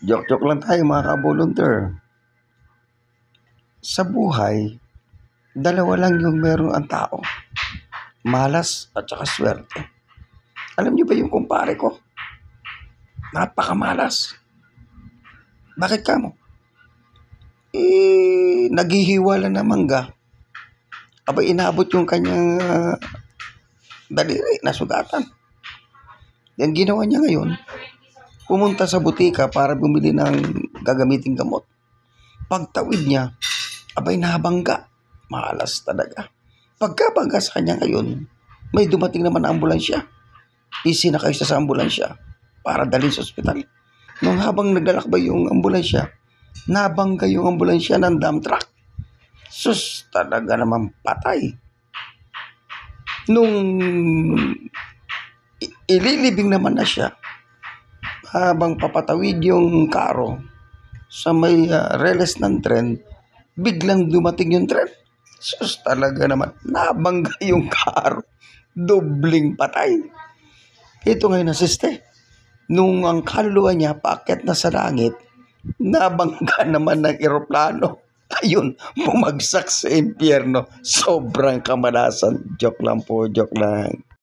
Joke-joke lang tayo mga ka-volunteer. Sa buhay, dalawa lang yung meron ang tao. Malas at saka swerte. Alam niyo ba yung kumpare ko? Napakamalas. Bakit ka mo? Naghihiwala na mangga. Aba, inabot yung kanyang daliri na sugatan. Yan ginawa niya ngayon. Pumunta sa butika para bumili ng gagamiting gamot. Pagtawid niya, abay nabangga. Malas talaga. Pagkabangga sa kanya ngayon, may dumating naman na ambulansya. Isinakay siya sa ambulansya para dalhin sa ospital. Nung habang naglalakbay yung ambulansya, nabangga yung ambulansya ng dump truck. Sus, talaga naman patay. Nung ililibing naman na siya, habang papatawid yung karo sa may reles ng tren, biglang dumating yung tren. Sus, talaga naman, nabangga yung karo. Dobling patay. Ito ngayon nasiste. Nung ang kaluluwa niya paakyat na sa langit, nabangga naman ng eroplano. Ayun, bumagsak sa impyerno. Sobrang kamalasan. Joke lang po, joke lang.